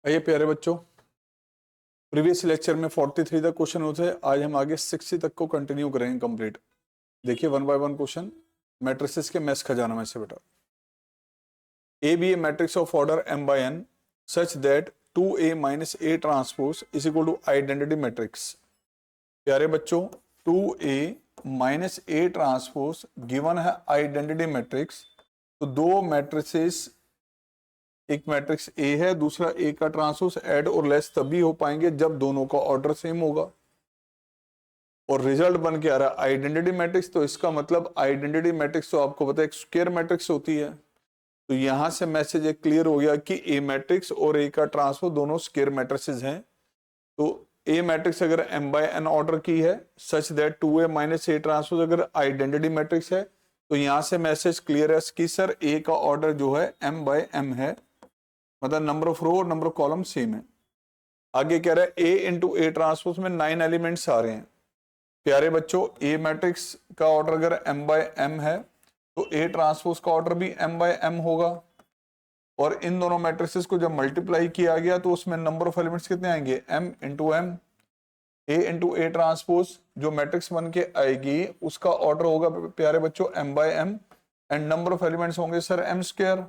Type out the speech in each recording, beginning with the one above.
आइए प्यारे बच्चों, प्रीवियस लेक्चर में 43 तक क्वेश्चन होते हैं। आज हम आगे 60 तक को कंटिन्यू करेंगे कंप्लीट। देखिए one by one question matrices के मैथ्स खजाना में से बेटा। A be a matrix of order m by n such that 2a माइनस a transpose is equal to identity matrix. प्यारे बच्चों, 2a माइनस a ट्रांसपोज गिवन है आइडेंटिटी मैट्रिक्स। तो दो मैट्रिसेस, एक मैट्रिक्स ए है, दूसरा ए का ट्रांसपोज ऐड और लेस तभी हो पाएंगे जब दोनों का ऑर्डर सेम होगा। और रिजल्ट बन के आ रहा है आइडेंटिटी मैट्रिक्स। तो इसका मतलब आइडेंटिटी मैट्रिक्स तो आपको पता है एक स्क्वायर मैट्रिक्स होती है। तो यहां से मैसेज एक क्लियर हो गया कि ए मैट्रिक्स और ए का ट्रांसपोज दोनों स्क्वायर मैट्रिक्सेस हैं। तो ए मैट्रिक्स अगर m by n ऑर्डर की है सच दैट 2a माइनस a ट्रांसपोज अगर आइडेंटिटी मैट्रिक्स है, तो यहां से मैसेज क्लियर है कि सर ए का ऑर्डर जो है m by m है, मतलब नंबर ऑफ रो और नंबर ऑफ कॉलम सेम है। आगे कह रहा है a इंटू ए ट्रांसपोज में 9 एलिमेंट्स आ रहे हैं। प्यारे बच्चों, ए मैट्रिक्स का ऑर्डर अगर m by m है तो ए ट्रांसपोज का ऑर्डर भी m by m होगा। और इन दोनों मैट्रिक्सेस को जब मल्टीप्लाई किया गया तो उसमें नंबर ऑफ एलिमेंट्स कितने आएंगे, m into m। a into A transpose जो मैट्रिक्स बन के आएगी उसका ऑर्डर होगा प्यारे बच्चों m by m and number of elements होंगे सर m स्क्वायर।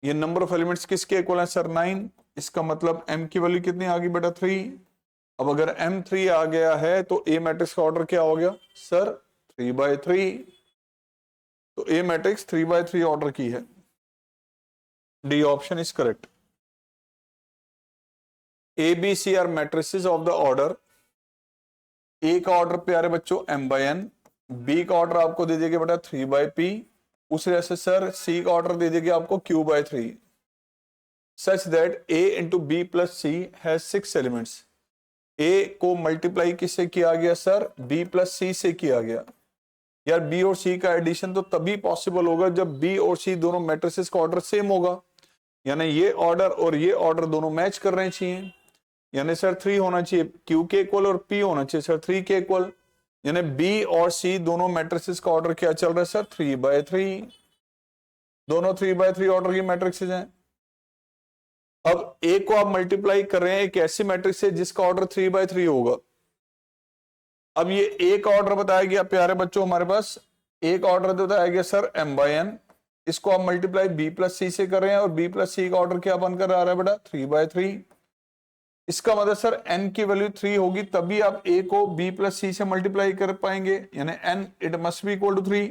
ये नंबर ऑफ एलिमेंट्स किसके इक्वल है सर 9। इसका मतलब m की वैल्यू कितनी आ गई बेटा 3। अब अगर m 3 आ गया है तो a मैट्रिक्स का ऑर्डर क्या हो गया सर 3 by 3। तो a मैट्रिक्स 3 by 3 ऑर्डर की है। D option is correct. A B C are matrices of the order. A का ऑर्डर प्यारे बच्चों m by n, बी का ऑर्डर आपको दे देगा बेटा 3 by p, उस तरह से सर सी का ऑर्डर दे देगा आपको q by 3 such that a into B plus C has 6 elements. a को मल्टीप्लाई किससे किया गया सर b प्लस सी से किया गया। यार b और c का एडिशन तो तभी पॉसिबल होगा जब b और c दोनों मैट्रिसेस का ऑर्डर सेम होगा, यानी ये ऑर्डर और ये ऑर्डर दोनों मैच कर रहे चाहिए। यानी सर 3 होना चाहिए q के इक्वल और p होना चाहिए सर 3 के इक्वल। यानी b और c दोनों मैट्रिसेस का ऑर्डर क्या चल रहा है सर 3 by 3। दोनों 3 by 3 ऑर्डर की मैट्रिक्सेस हैं। अब a को आप मल्टीप्लाई कर रहे हैं एक ऐसी मैट्रिक्स से जिसका ऑर्डर 3 by 3 होगा। अब ये a का ऑर्डर बताया गया प्यारे बच्चों, हमारे पास a का ऑर्डर बताया गया सर m by n। इसको आप मल्टीप्लाई b प्लस सी से कर रहे हैं और b प्लस सी का ऑर्डर क्या बनकर आ रहा है बेटा 3 by 3। इसका मतलब सर n की वैल्यू 3 होगी तभी आप a को b प्लस सी से मल्टीप्लाई कर पाएंगे, यानी n it must be equal to 3।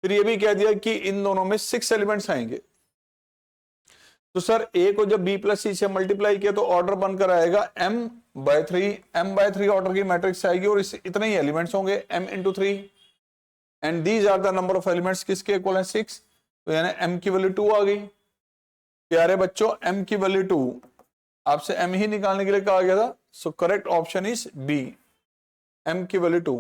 फिर ये भी कह दिया कि इन दोनों में 6 एलिमेंट्स आएंगे। तो सर a को जब b प्लस सी से मल्टीप्लाई किया तो ऑर्डर बनकर आएगा m by 3। m by 3 order की मैट्रिक्स आएगी और इस इतने ही एलिमेंट्स होंगे m into 3 and these are the number of elements किसके इक्वल है 6। तो यानी m की वैल्यू 2 आ गई। प्यारे बच्चों m की वैल्यू 2, आपसे m ही निकालने के लिए कहा गया था। So correct option is B, m की value 2।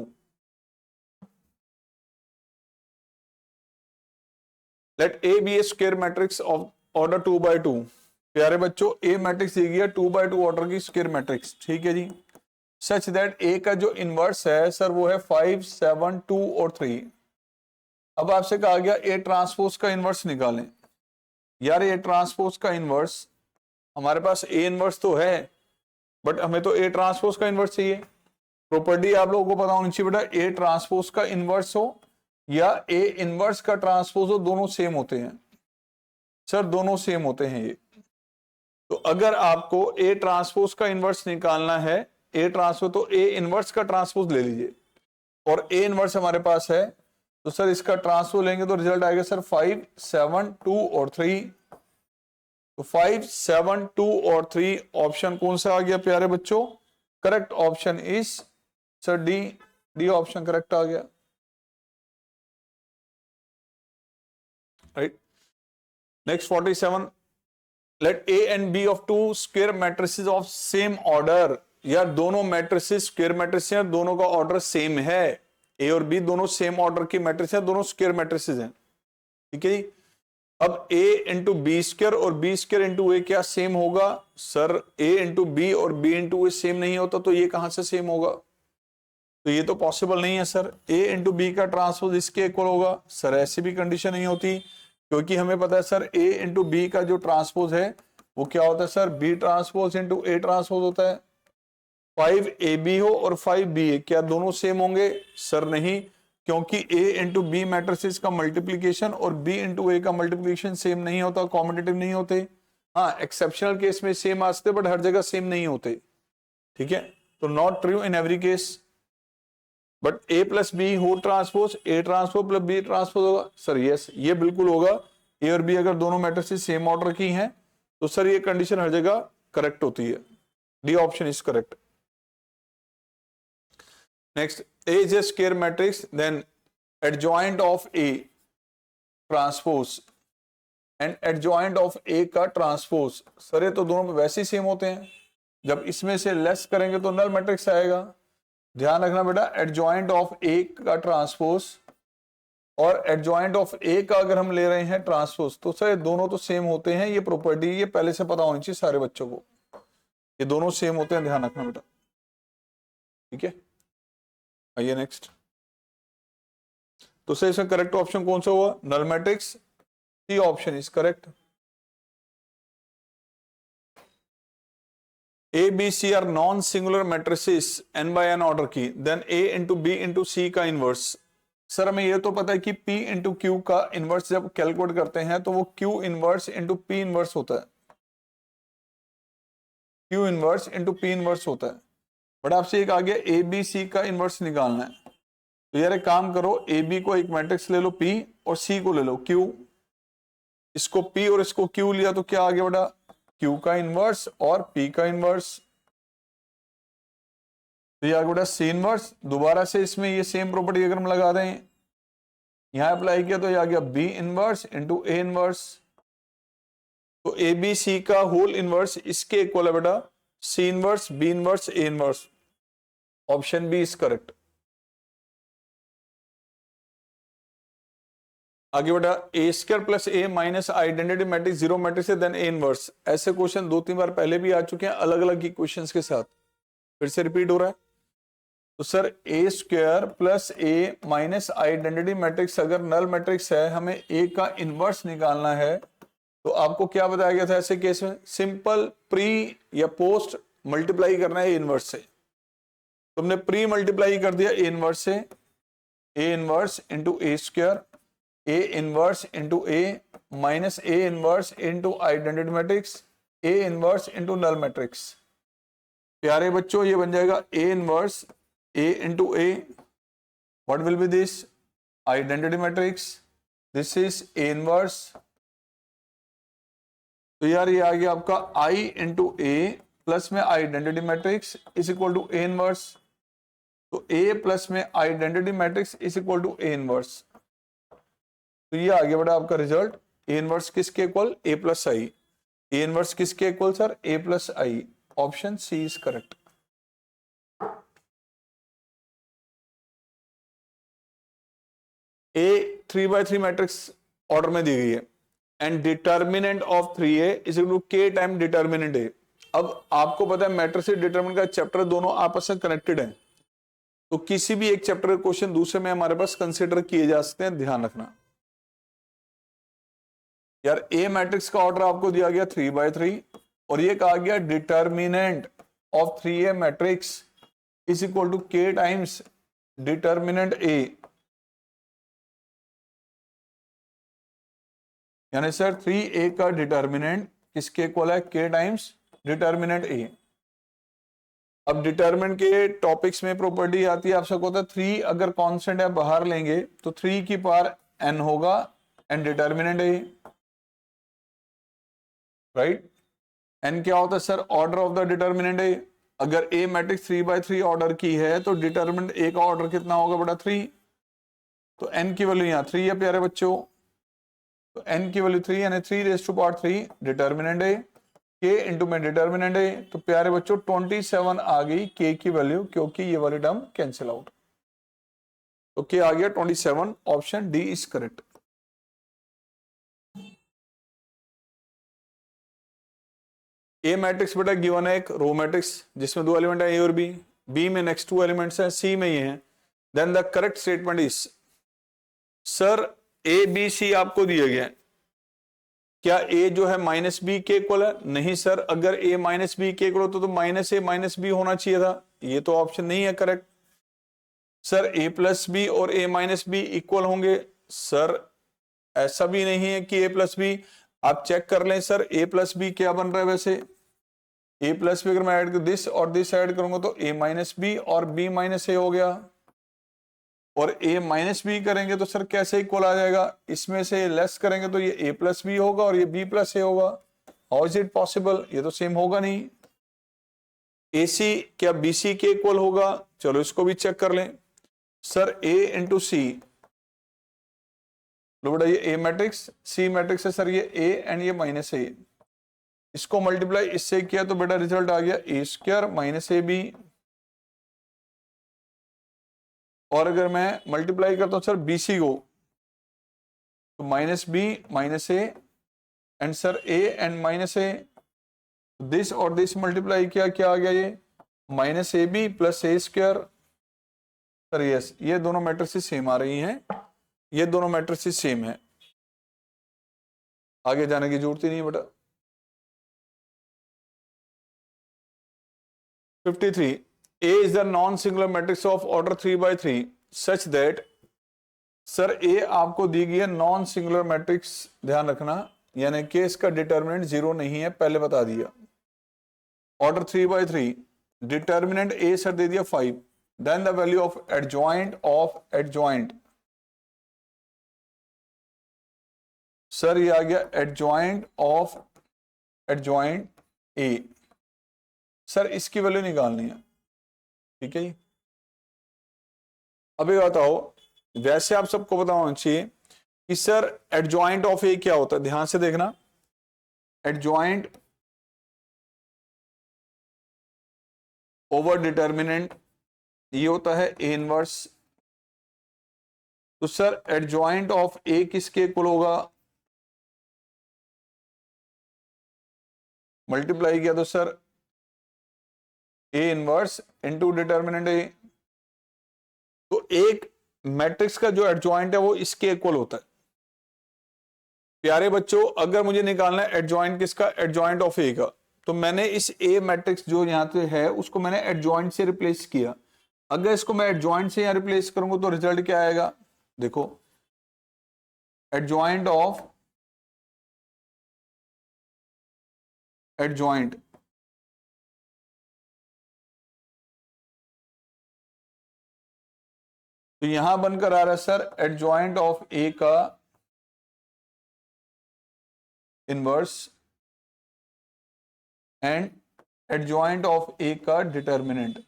Let a be a square matrix of order 2 by 2। प्यारे बच्चों a मैट्रिक्स दी गई है 2 by 2 ऑर्डर की स्क्वायर मैट्रिक्स, ठीक है जी। सच दैट a का जो इनवर्स है सर वो है 5 7 2 और 3। अब आपसे कहा गया a ट्रांसपोज का इनवर्स निकालें। यार a ट्रांसपोज का इनवर्स, हमारे पास a इनवर्स तो है बट हमें तो a ट्रांसपोज का इनवर्स चाहिए। प्रॉपर्टी आप लोगों को पता होनी चाहिए बेटा, a ट्रांसपोज का इनवर्स हो या a इनवर्स का ट्रांसपोज हो, दोनों सेम होते हैं सर, दोनों सेम होते हैं ये। तो अगर आपको a ट्रांसपोज का इनवर्स निकालना है, a ट्रांसपोज, तो a इनवर्स का ट्रांसपोज ले लीजिए और a इनवर्स हमारे पास है तो सर इसका ट्रांसपोज लेंगे तो रिजल्ट आएगा सर 5 7 2 और 3। तो 5 7 2 और 3 ऑप्शन कौन सा आ गया प्यारे बच्चों, correct option is sir D, D option correct आ गया, right. Next 47, let a and b of 2 square matrices of same order. यार दोनों मैट्रिसेस स्क्वायर मैट्रिसेस हैं, दोनों का ऑर्डर सेम है। a और b दोनों सेम ऑर्डर की मैट्रिक्स हैं, दोनों स्क्वायर मैट्रिसेस हैं, ठीक है जी। अब a इंटू बी स्क्वायर और b स्क्वायर इंटू a क्या सेम होगा सर, a इंटू बी और b इंटू a सेम नहीं होता तो ये कहां से सेम होगा। तो ये तो पॉसिबल नहीं है सर। a इंटू बी का ट्रांसपोज इसके इक्वल होगा सर, ऐसी भी कंडीशन नहीं होती। क्योंकि हमें पता है सर A इंटू बी का जो ट्रांसपोज है वो क्या होता है sir, B transpose into A transpose होता है। 5AB हो और 5BA, क्या दोनों सेम होंगे? सर नहीं, क्योंकि A इंटू बी मैट्रिसेस का मल्टीप्लीकेशन और B इंटू A का मल्टीप्लीकेशन सेम नहीं होता, कॉम्पिटिटिव नहीं होते। हाँ, एक्सेप्शनल केस में सेम आ सकते, बट हर जगह सेम नहीं होते। ठीक है, तो not true in every case. But A plus B हो transpose, A transpose plus B transpose होगा। सर यस, ये बिल्कुल होगा। A और B अगर दोनों मैट्रिसेस सेम ऑर्डर की हैं तो सर ये कंडीशन हर जगह करेक्ट होती है। D option is correct. Next, A is a square matrix, then adjoint of A transpose and adjoint of A का ट्रांसपोज। सर ये तो दोनों में वैसे ही सेम होते हैं, जब इसमें से लेस करेंगे तो नल मैट्रिक्स आएगा। ध्यान रखना बेटा, एडजॉइंट ऑफ A का ट्रांसपोज और एडजॉइंट ऑफ A का अगर हम ले रहे हैं ट्रांसपोज तो सर दोनों तो सेम होते हैं। ये प्रॉपर्टी ये पहले से पता होनी चाहिए सारे बच्चों को, ये दोनों सेम होते हैं, ध्यान रखना बेटा। ठीक है, आइए नेक्स्ट। तो सर इसमें करेक्ट ऑप्शन कौन सा हुआ? Null matrix. C option is correct. A, B, C are non singular matrices n by n order की, then A into B into C का इनवर्स। सर हमें ये तो पता है कि P इंटू क्यू का इनवर्स जब कैलकुलेट करते हैं तो वो Q inverse into P inverse होता है। Q inverse into P inverse होता है। बट आपसे एक आ गया A, B, C का इनवर्स निकालना है, तो यार एक काम करो, A, B को एक मैट्रिक्स ले लो P और C को ले लो Q। इसको P और इसको Q लिया तो क्या आ गया बेटा? Q का इनवर्स और P का इनवर्स। तो ये आ गया बेटा C इनवर्स। दोबारा से इसमें ये सेम प्रॉपर्टी अगर हम लगा दें, यहां अप्लाई किया तो ये आ गया B inverse into A inverse. तो A B C का होल इनवर्स इसके इक्वल है बेटा C inverse B inverse A inverse. Option B is correct. आगे बेटा, A square plus A minus identity matrix zero matrix है देन ए इनवर्स। ऐसे question 2-3 बार पहले भी आ चुके हैं अलग अलग क्वेश्चंस के साथ, फिर से रिपीट हो रहा है। तो sir A square plus A minus identity matrix अगर नल मैट्रिक्स है, हमें ए का इनवर्स निकालना है, तो आपको क्या बताया गया था ऐसे केस में? सिंपल प्री या पोस्ट मल्टीप्लाई करना है ए इनवर्स से। तुमने प्री मल्टीप्लाई कर दिया ए इनवर्स से, A inverse into A square, A inverse into A minus A inverse into identity matrix, A inverse into null matrix. प्यारे बच्चों ये बन जाएगा A inverse A into A, what will be this? Identity matrix, this is A inverse. तो यार ये आ गया आपका आई इंटू ए प्लस में identity matrix is equal to A inverse. तो ए प्लस में identity matrix is equal to A inverse. तो ये आ गया बेटा आपका रिजल्ट। ए इनवर्स किसके equal? A plus I. A inverse किसके equal sir? A plus I. Option C is correct. A 3/3 matrix order में दी गई है and determinant of 3A is equal to K time determinant A. अब आपको पता है मैट्रिक्स डिटर्मिनेंट का चैप्टर दोनों आपस में कनेक्टेड है, तो किसी भी एक चैप्टर का क्वेश्चन दूसरे में हमारे पास कंसिडर किए जा सकते हैं, ध्यान रखना। यार ए मैट्रिक्स का ऑर्डर आपको दिया गया 3/3 और ये कहा गया determinant of 3A matrix is equal to k times determinant A. यानी सर 3A का डिटर्मिनेंट किसके इक्वल है? के टाइम्स डिटर्मिनेंट ए। अब डिटर्मिनेंट के टॉपिक्स में प्रॉपर्टी आती है, आप सबको होता है 3 अगर कांस्टेंट है बाहर लेंगे तो 3 की पावर n होगा and determinant A, right. n क्या होता है sir? Order of the determinant A. अगर ए मैट्रिक्स 3/3 ऑर्डर की है तो डिटर्मिनेंट ए का ऑर्डर कितना होगा बेटा? 3। तो n की वैल्यू यहाँ 3 है प्यारे बच्चों, तो n की वैल्यू 3 यानी 3⁻³ डिटर्मिनेंट ए, k इंटू में डिटर्मिनेंट ए। तो प्यारे बच्चों 27 आ गई k की वैल्यू, क्योंकि ये वाली टर्म कैंसिल आउट। तो k आ गया 27। Option D is correct. A matrix बेटा गिवन है एक रो मैट्रिक्स जिसमें 2 एलिमेंट है ए और बी में नेक्स्ट 2 एलिमेंट्स हैं, सी में ये हैं। Then the correct statement is, sir A B C आपको दिए गए हैं, क्या a जो है माइनस बी के इक्वल है? नहीं सर, अगर a माइनस बी के इक्वल हो तो माइनस ए माइनस बी होना चाहिए था, ये तो ऑप्शन नहीं है correct. Sir a plus b और a माइनस बी इक्वल होंगे? सर ऐसा भी नहीं है कि a प्लस बी, आप चेक कर लें सर a प्लस बी क्या बन रहा है वैसे। a प्लस बी अगर मैं ऐड दिस और दिस ऐड करूंगा तो a माइनस बी और b माइनस ए हो गया, और a माइनस बी करेंगे तो सर कैसे इक्वल आ जाएगा? इसमें से लेस करेंगे तो ये a प्लस बी होगा और ये b प्लस ए होगा। How is it possible? ये तो सेम होगा नहीं। AC क्या BC के इक्वल होगा? चलो इसको भी चेक कर लें। सर A इंटू सी, लो बेटा ये A मैट्रिक्स C मैट्रिक्स है सर, ये A एंड ये माइनस ए, इसको मल्टीप्लाई इससे किया तो बेटा रिजल्ट आ गया ए स्क्वायर माइनस ए बी। और अगर मैं मल्टीप्लाई करता हूं सर BC को तो minus b minus a and sir A and minus a, this और दिस मल्टीप्लाई किया, क्या आ गया ये minus a b plus a square. Sir yes, ये दोनों मैट्रिसेस सेम आ रही हैं, ये दोनों मैट्रिसेस सेम है, आगे जाने की जरूरत ही नहीं बेटा। 53 A is the non-singular matrix of order 3 by 3 such that, sir A आपको दी गई है नॉन सिंगुलर मैट्रिक्स, ध्यान रखना, यानी कि इसका डिटर्मिनेंट 0 नहीं है, पहले बता दिया। Order 3 by 3, determinant A sir दे दिया 5, then the value of adjoint, sir ये आ गया adjoint of adjoint A, sir इसकी वैल्यू निकालनी है, ठीक है जी। अभी बताओ, वैसे आप सबको पता होना चाहिए कि सर एडजॉइंट ऑफ ए क्या होता है, ध्यान से देखना। एडजॉइंट ओवर डिटर्मिनेंट ये होता है ए इनवर्स। तो सर एडजॉइंट ऑफ ए किसके इक्वल होगा? मल्टीप्लाई किया तो sir A inverse into determinant A. तो एक मैट्रिक्स का जो एडजॉइंट है वो इसके इक्वल होता है। प्यारे बच्चों, अगर मुझे निकालना है एडजॉइंट किसका? एडजॉइंट ऑफ ए का, तो मैंने इस ए मैट्रिक्स जो यहां पे है उसको मैंने एडजॉइंट से रिप्लेस किया। अगर इसको मैं एडजॉइंट से यहां रिप्लेस करूंगा तो रिजल्ट क्या आएगा? देखो, एडजॉइंट ऑफ एडजॉइंट, तो यहां बनकर आ रहा है सर एडजॉइंट ऑफ ए का inverse and adjoint of A का डिटर्मिनेंट।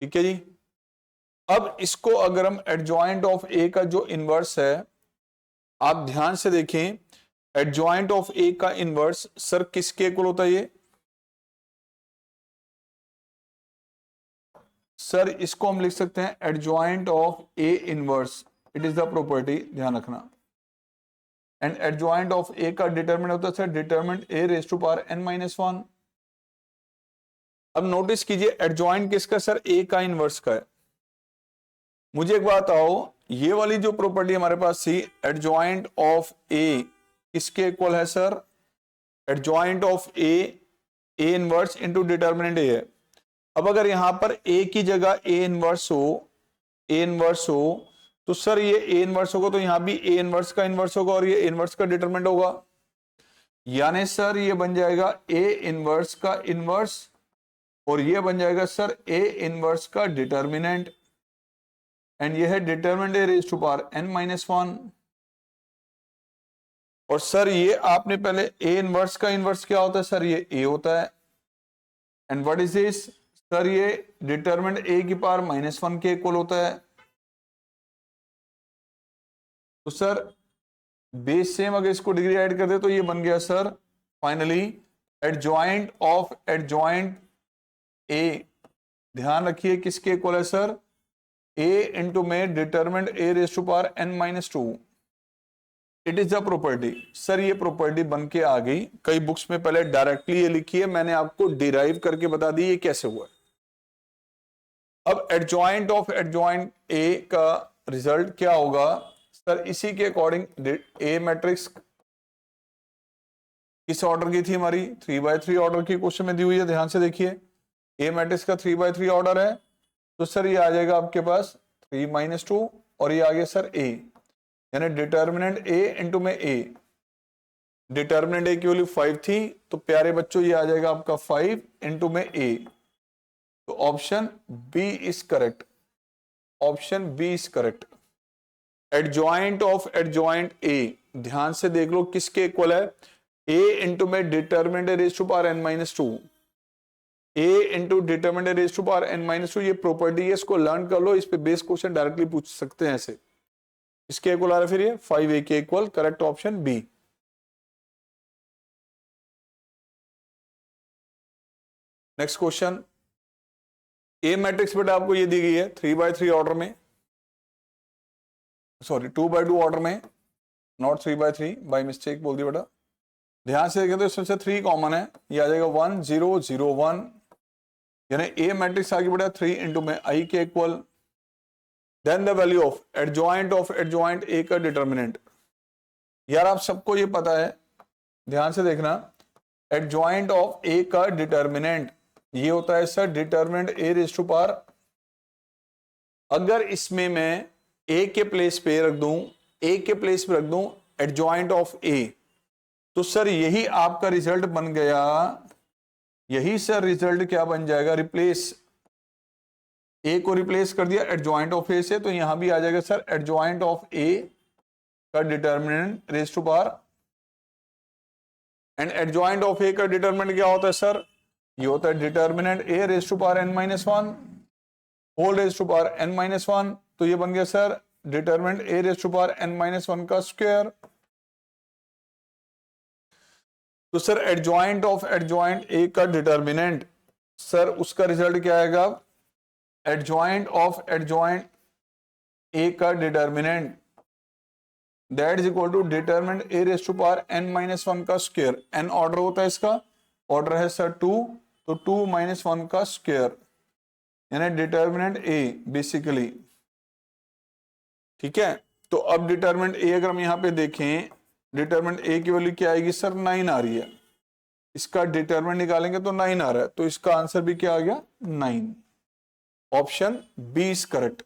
ठीक है जी। अब इसको अगर हम एडजॉइंट ऑफ ए का जो इनवर्स है, आप ध्यान से देखें, एडजॉइंट ऑफ ए का इनवर्स सर किसके इक्वल होता है? ये सर इसको हम लिख सकते हैं adjoint of A inverse, it is the property, ध्यान रखना। एंड एडजॉइंट ऑफ ए का डिटरमिनेंट होता है sir determinant A raise to power n minus 1। अब नोटिस कीजिए एडजॉइंट किसका? सर ए का इनवर्स का है। मुझे एक बात आओ, ये वाली जो प्रॉपर्टी हमारे पास थी एडजॉइंट ऑफ ए किसके इक्वल है? Sir adjoint of A inverse into determinant A है। अब अगर यहां पर ए की जगह ए इनवर्स हो तो सर ये ए इनवर्स होगा तो यहां भी ए इनवर्स का इनवर्स होगा और ये इनवर्स का डिटरमिनेंट होगा, यानी सर ये बन जाएगा ए इनवर्स का इनवर्स और ये बन जाएगा सर ए इनवर्स का डिटरमिनेंट, एंड ये है determinant A raise to power n minus 1। और सर ये आपने पहले ए इनवर्स का इनवर्स क्या होता है? सर ये ए होता है, and what is this? Sir ये डिटरमिनेंट ए की पावर -1 के इक्वल होता है। तो सर बेस सेम, अगर इसको डिग्री ऐड कर दे तो ये बन गया sir finally adjoint of adjoint A, ध्यान रखिए किसके इक्वल है सर? ए इंटू में determinant A raise to power n minus 2, it is the property. Sir ये प्रॉपर्टी बन के आ गई, कई बुक्स में पहले डायरेक्टली ये लिखी है, मैंने आपको डिराइव करके बता दी ये कैसे हुआ है। अब एडजॉइंट ऑफ एडजॉइंट ए का रिजल्ट क्या होगा सर, इसी के अकॉर्डिंग ए मैट्रिक्स किस ऑर्डर की थी हमारी, 3/3 ऑर्डर की क्वेश्चन में दी हुई है, ध्यान से देखिए। ए मैट्रिक्स का 3/3 ऑर्डर है, तो सर ये आ जाएगा आपके पास 3 - 2 और ये आ गया सर ए, यानी डिटर्मिनेंट ए इंटू में ए। डिटर्मिनेंट ए की वैल्यू 5 थी, तो प्यारे बच्चों ये आ जाएगा आपका 5 इंटू में ए। तो option B is correct, option B is correct. Adjoint of adjoint A, ध्यान से देख लो किसके इक्वल है, ए इंटू में determinant raise to power n-2, A into determinant raise to power n-2, ये प्रॉपर्टी है, इसको लर्न कर लो, इस पे बेस क्वेश्चन डायरेक्टली पूछ सकते हैं ऐसे। इसके इक्वल आ रहा है फिर ये 5a के equal, correct option B. Next question, A matrix बेटा आपको ये दी गई है 3/3 ऑर्डर में, सॉरी 2/2 ऑर्डर में, नॉट 3/3, बाय मिस्टेक बोल दिया बेटा। ध्यान से देखें तो इसमें से 3 कॉमन है, ये आ जाएगा 1 0 0 1, यानी ए मैट्रिक्स आ गया बेटा 3 इंटू में आई के equal. Then the value of adjoint A का डिटर्मिनेंट, यार आप सबको ये पता है, ध्यान से देखना, एडजॉइंट ऑफ ए का डिटर्मिनेंट ये होता है sir determinant A raise to power, अगर इसमें मैं ए के प्लेस पे रख दूं, ए के प्लेस पे रख दूं एडजॉइंट ऑफ ए, तो सर यही आपका रिजल्ट बन गया, यही सर रिजल्ट क्या बन जाएगा, रिप्लेस, ए को रिप्लेस कर दिया एडजॉइंट ऑफ ए से, तो यहां भी आ जाएगा सर एडजॉइंट ऑफ ए का determinant raise to power, and adjoint of A का डिटर्मिनेंट क्या होता है सर, ये होता है determinant A raise to power n-1 whole raise to power n-1, तो ये बन गया sir determinant A raise to power n-1 का स्क्वायर। तो sir adjoint of adjoint A का डिटर्मिनेंट, सर उसका रिजल्ट क्या आएगा, एडजॉइंट ऑफ एडजॉइंट ए का determinant that is equal to determinant A raise to power n-1 का square. n order होता है इसका, ऑर्डर है सर 2, तो 2 - 1 का स्क्वायर, यानी डिटर्मिनेंट ए बेसिकली, ठीक है। तो अब डिटर्मिनेंट ए अगर हम यहां पे देखें, डिटर्मिनेंट ए की वैल्यू क्या आएगी सर, 9 आ रही है, इसका डिटर्मिनेंट निकालेंगे तो 9 आ रहा है, तो इसका आंसर भी क्या आ गया 9, ऑप्शन बी इज करेक्ट।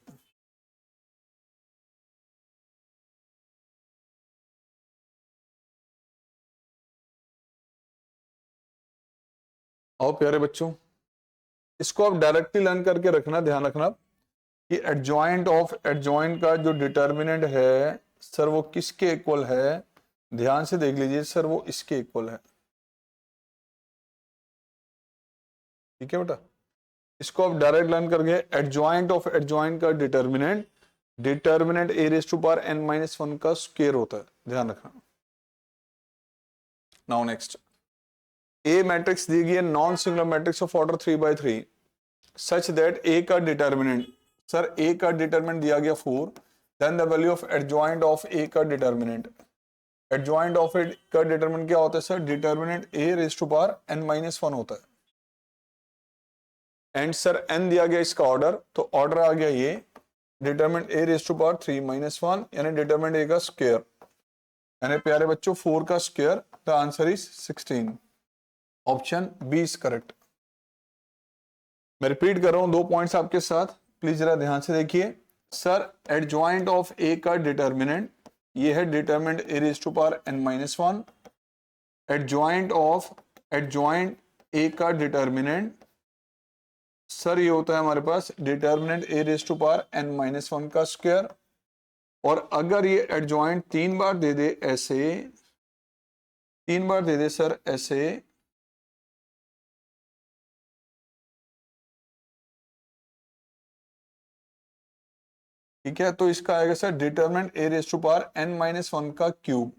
आओ प्यारे बच्चों, इसको आप डायरेक्टली लर्न करके रखना, ध्यान रखना कि एडजॉइंट ऑफ एडजॉइंट का जो डिटर्मिनेंट है सर वो किसके इक्वल है, ध्यान से देख लीजिए सर वो इसके इक्वल है, ठीक है बेटा। इसको आप डायरेक्ट लर्न करके, एडजॉइंट ऑफ एडजॉइंट का determinant determinant A raise to power n-1 का स्क्वायर होता है, ध्यान रखना। नाउ नेक्स्ट, ए मैट्रिक्स दी गई है non singular matrix of order 3/3 such that A का डिटर्मिनेंट, सर ए का डिटर्मिनेंट दिया गया 4, then the value of adjoint of A का डिटर्मिनेंट, एडजॉइंट ऑफ ए का डिटर्मिनेंट क्या होता है sir, determinant A raise to power n-1 होता है, एंड सर n दिया गया इसका ऑर्डर, तो ऑर्डर आ गया ये determinant A raise to power 3 - 1, यानी डिटरमिनेंट ए का स्क्वायर, यानी प्यारे बच्चों 4 का square, the answer is 16, option B is correct. मैं रिपीट कर रहा हूं 2 पॉइंट्स आपके साथ, प्लीज जरा ध्यान से देखिए। सर एडजॉइंट ऑफ ए का डिटरमिनेंट ये है determinant A raise to power n-1, adjoint of adjoint A का डिटरमिनेंट सर ये होता है हमारे पास determinant A raise to power n-1 का स्क्वायर, और अगर ये एडजॉइंट 3 बार दे दे ऐसे, 3 बार दे दे सर ऐसे, ठीक है, तो इसका आएगा sir determinant A raise to power n-1 का क्यूब,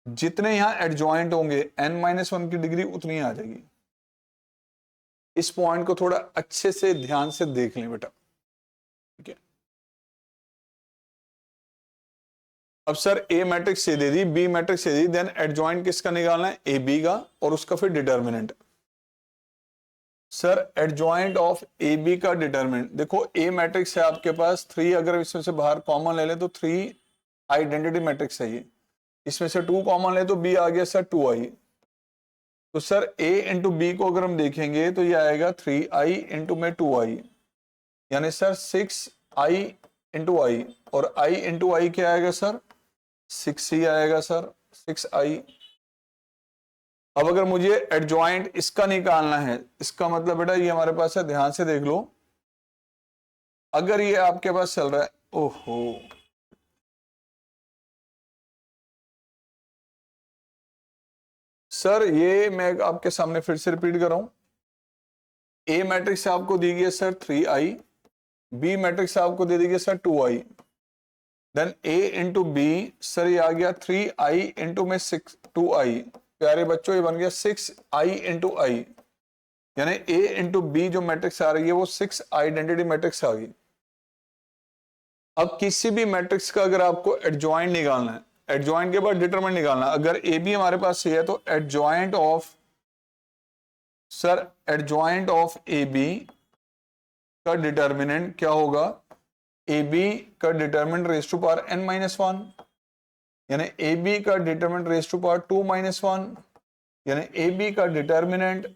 जितने यहां एडजॉइंट होंगे n-1 की डिग्री उतनी आ जाएगी। इस पॉइंट को थोड़ा अच्छे से ध्यान से देख लें बेटा, ठीक है। अब सर ए मैट्रिक्स से दे दी, बी मैट्रिक्स से दी, देन एडजॉइंट किसका निकालना है, ए बी का, और उसका फिर determinant. Sir adjoint of A B का डिटरमिनेंट, देखो ए मैट्रिक्स है आपके पास 3, अगर इसमें से बाहर कॉमन ले लें तो 3 आइडेंटिटी मैट्रिक्स है ये, इसमें से 2 कॉमन ले तो बी आ गया सर 2i। तो सर a इंटू बी को अगर हम देखेंगे तो ये आएगा 3i इंटू में 2i, यानी सर 6i इंटू आई, और i इंटू आई क्या आएगा सर 6 ही आएगा सर 6i। अब अगर मुझे एडजॉइंट इसका निकालना है, इसका मतलब बेटा ये हमारे पास है, ध्यान से देख लो, अगर ये आपके पास चल रहा है, ओहो सर ये मैं आपके सामने फिर से रिपीट कर रहा हूं, ए मैट्रिक्स आपको दी गई है सर 3i, बी मैट्रिक्स आपको दे दी गई sir 2i, then a into B sir ये आ गया 3i इंटू में 2i, प्यारे बच्चों ये बन गया 6i इंटू आई, यानी a इंटू बी जो मैट्रिक्स आ रही है वो 6 आइडेंटिटी मैट्रिक्स आ गई। अब किसी भी मैट्रिक्स का अगर आपको एडजॉइंट निकालना है, एडजॉइंट के बाद डिटरमिनेंट निकालना, अगर ए बी हमारे पास है तो adjoint of sir adjoint of A B का डिटरमिनेंट क्या होगा, ए बी का determinant raise to power n minus 1, यानी ए बी का determinant raise to power 2 minus 1, यानी ए बी का डिटरमिनेंट।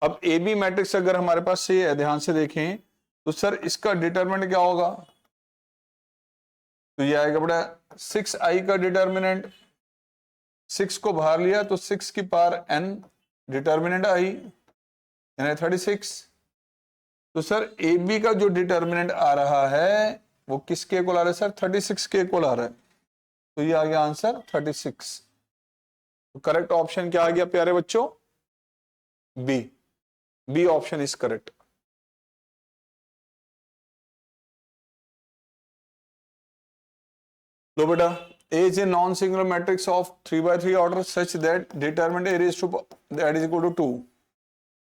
अब ए बी मैट्रिक्स अगर हमारे पास से है, ध्यान से देखें तो सर इसका डिटरमिनेंट क्या होगा, तो ये आएगा बेटा 6i का डिटरमिनेंट, 6 को बाहर लिया तो 6 की पावर n डिटरमिनेंट आई, यानी 36। तो सर ए बी का जो डिटरमिनेंट आ रहा है वो किसके को ला रहा है सर 36 के को ला रहा है, तो ये आ गया आंसर 36। तो करेक्ट ऑप्शन क्या आ गया प्यारे बच्चों, B, B option is correct. लो बेटा, A is a non-singular matrix of 3 by 3 order such that determinant A raised to that is equal to 2।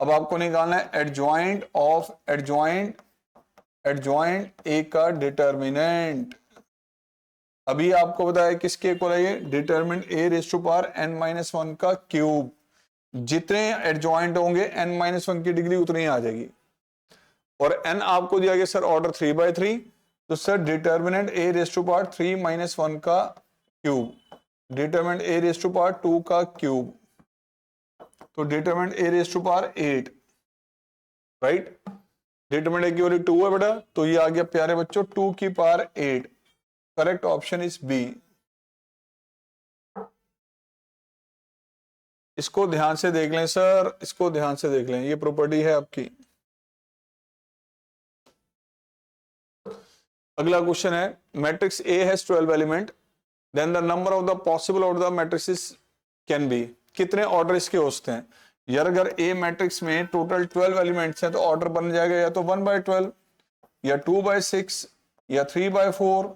अब आपको निकालना है एडजॉइंट ऑफ एडजॉइंट A का डिटरमिनेंट। अभी आपको बताया किसके इक्वल है ये, determinant A raise to power n minus 1 का क्यूब। जितने एडजॉइंट होंगे n माइनस 1 की डिग्री उतनी आ जाएगी, और n आपको दिया गया सर ऑर्डर 3 by 3, तो sir determinant A raise to power 3 minus 1 का cube, determinant A raise to power 2 का क्यूब, तो determinant A raise to power 8, right. Determinant A की वैल्यू 2 है बेटा, तो ये आ गया प्यारे बच्चों 2 की power 8। Correct option is B. इसको ध्यान से देख लें सर, इसको ध्यान से देख लें, ये प्रॉपर्टी है आपकी। अगला क्वेश्चन है, matrix A has 12 element, then the number of the possible order of matrices can be. कितने ऑर्डर इसके हो सकते हैं यार, अगर A मैट्रिक्स में टोटल 12 एलिमेंट्स हैं तो ऑर्डर बन जाएगा या तो 1 by 12, या 2 by 6, या 3 by 4,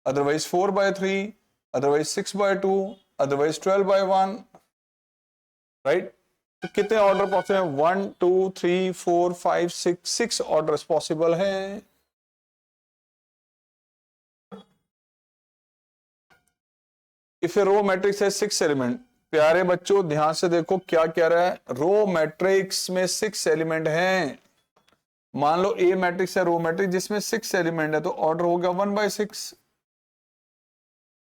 otherwise 4 by 3, otherwise 6 by 2, otherwise 12 by 1, right. तो कितने ऑर्डर पॉसिबल हैं, 1 2 3 4 5 6 ऑर्डर्स पॉसिबल हैं। इफ ए रो मैट्रिक्स है 6 एलिमेंट, प्यारे बच्चों ध्यान से देखो क्या कह रहा है, रो मैट्रिक्स में 6 एलिमेंट हैं। मान लो ए मैट्रिक्स है रो मैट्रिक्स जिसमें 6 एलिमेंट है, तो ऑर्डर होगा 1 by 6।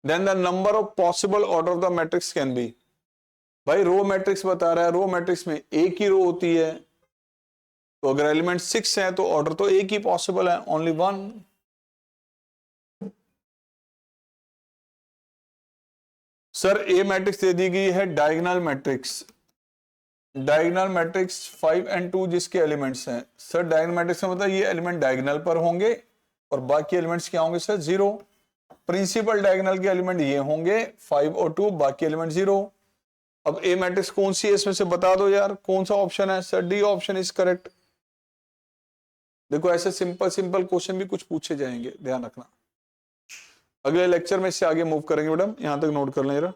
Then the number of possible order of the matrix can be. भाई रो मैट्रिक्स बता रहा है, रो मैट्रिक्स में एक ही रो होती है, तो अगर एलिमेंट 6 है तो ऑर्डर तो एक ही पॉसिबल है, ओनली 1। सर ए मैट्रिक्स दे दी गई है diagonal matrix, diagonal matrix 5 and 2 जिसके एलिमेंट्स हैं। सर डायगोनल मैट्रिक्स का मतलब ये एलिमेंट डायगोनल पर होंगे और बाकी एलिमेंट्स क्या होंगे सर 0। प्रिंसिपल डायगोनल के एलिमेंट ये होंगे 5 और 2, बाकी एलिमेंट 0। अब ए मैट्रिक्स कौन सी है इसमें से बता दो यार, कौन सा ऑप्शन है sir, D option is correct. देखो ऐसे सिंपल सिंपल क्वेश्चन भी कुछ पूछे जाएंगे, ध्यान रखना। अगले लेक्चर में इससे आगे मूव करेंगे मैडम, यहां तक नोट कर लें जरा।